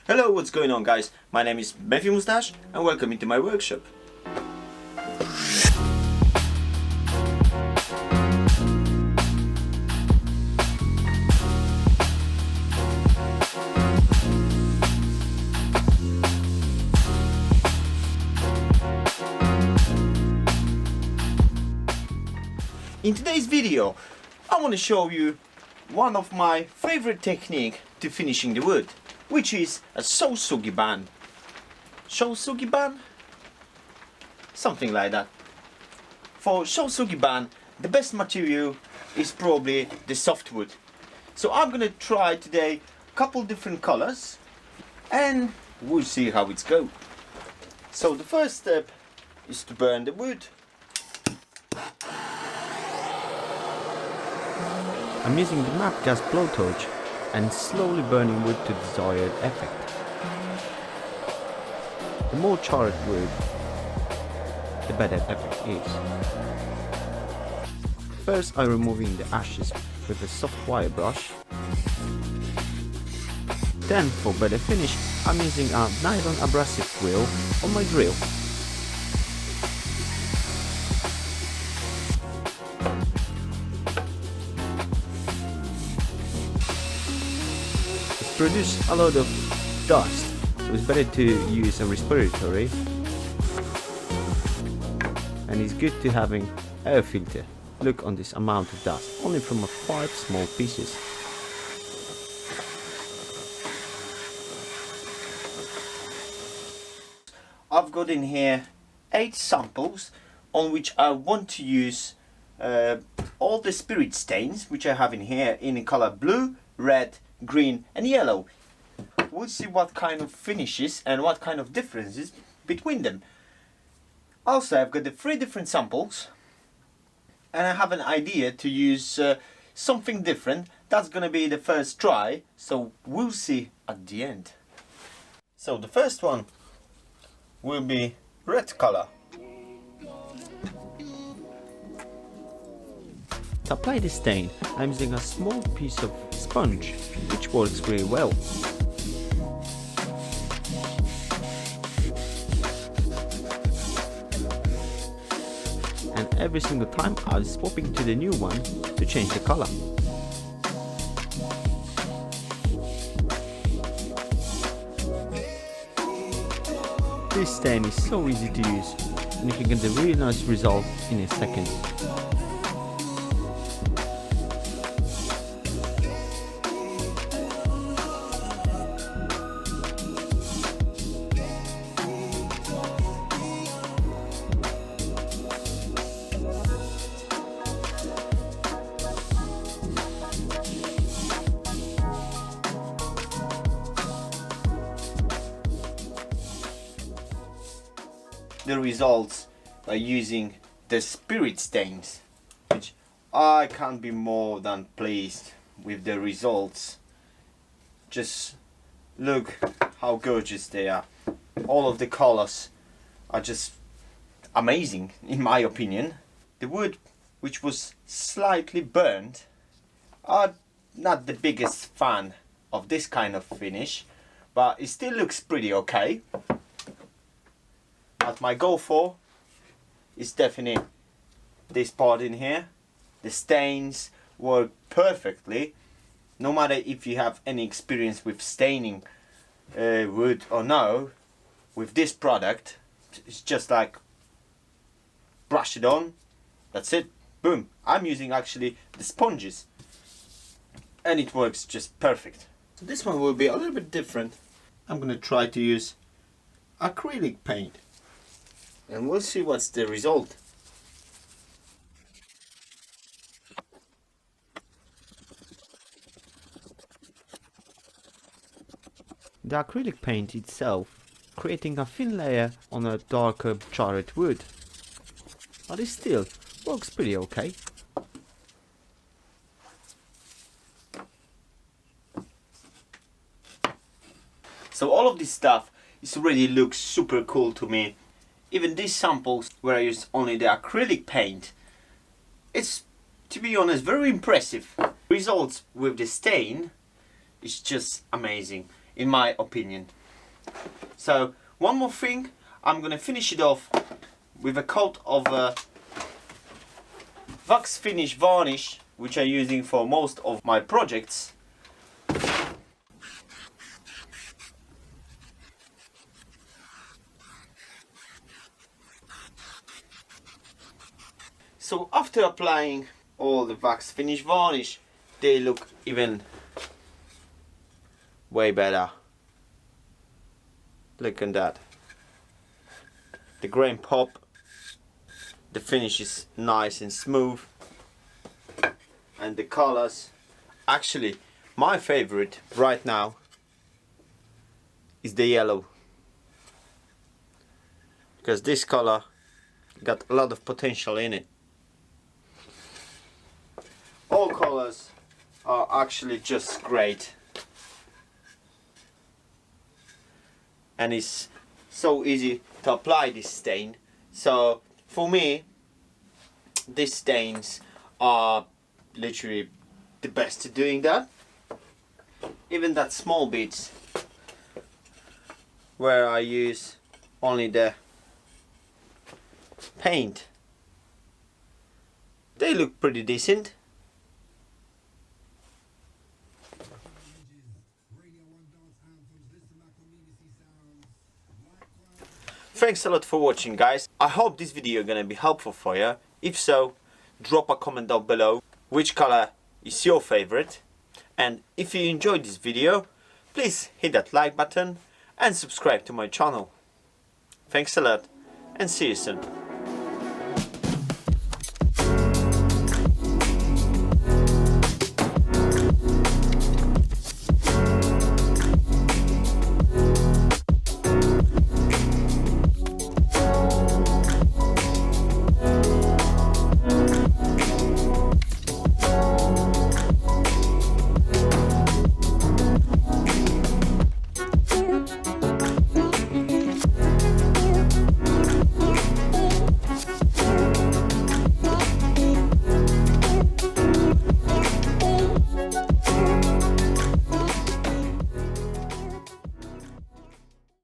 Hello, what's going on guys? My name is Matthew Moustache and welcome into my workshop. In today's video, I want to show you one of my favorite technique to finishing the wood, which is a Shou Sugi Ban. Shou Sugi Ban? Something like that. For Shou Sugi Ban, the best material is probably the softwood. So I'm gonna try today a couple different colors and we'll see how it's go. So the first step is to burn the wood. I'm using the MAP gas blowtorch and slowly burning wood to desired effect. The more charred wood, the better effect is. First I'm removing the ashes with a soft wire brush. Then for better finish I'm using a nylon abrasive wheel on my drill. Produce a lot of dust, so it's better to use a respiratory, and it's good to having air filter. Look on this amount of dust, only from 5 small pieces. I've got in here 8 samples on which I want to use all the spirit stains which I have in here in the color blue, red, green and yellow. We'll see what kind of finishes and what kind of differences between them. Also, I've got the 3 different samples and I have an idea to use something different. That's gonna be the first try, so we'll see at the end. So the first one will be red color. To apply the stain, I'm using a small piece of sponge, which works really well. And every single time I'm swapping to the new one to change the color. This stain is so easy to use and you can get a really nice result in a second. The results by using the spirit stains, which I can't be more than pleased with the results. Just look how gorgeous they are. All of the colors are just amazing in my opinion. The wood, which was slightly burned, I'm not the biggest fan of this kind of finish, but it still looks pretty okay. What my go for is definitely this part in here. The stains work perfectly, no matter if you have any experience with staining wood or no. With this product, it's just like brush it on, that's it, boom. I'm using actually the sponges and it works just perfect. So this one will be a little bit different. I'm gonna try to use acrylic paint and we'll see what's the result. The acrylic paint itself creating a thin layer on a darker charred wood, but it still works pretty okay. So all of this stuff is already looks super cool to me. Even these samples where I used only the acrylic paint, it's, to be honest, very impressive. Results with the stain is just amazing. in my opinion. So one more thing, I'm gonna finish it off with a coat of wax finish varnish, which I'm using for most of my projects. So after applying all the wax finish varnish, they look even way better. Look at that. The grain pop, the finish is nice and smooth, and the colors. Actually, my favorite right now is the yellow, because this color got a lot of potential in it. All colors are actually just great, and it's so easy to apply this stain. So for me, these stains are literally the best at doing that. Even that small bits where I use only the paint, they look pretty decent. Thanks a lot for watching, guys. I hope this video gonna be helpful for you. If so, drop a comment down below which color is your favorite. And if you enjoyed this video, please hit that like button and subscribe to my channel. Thanks a lot and see you soon.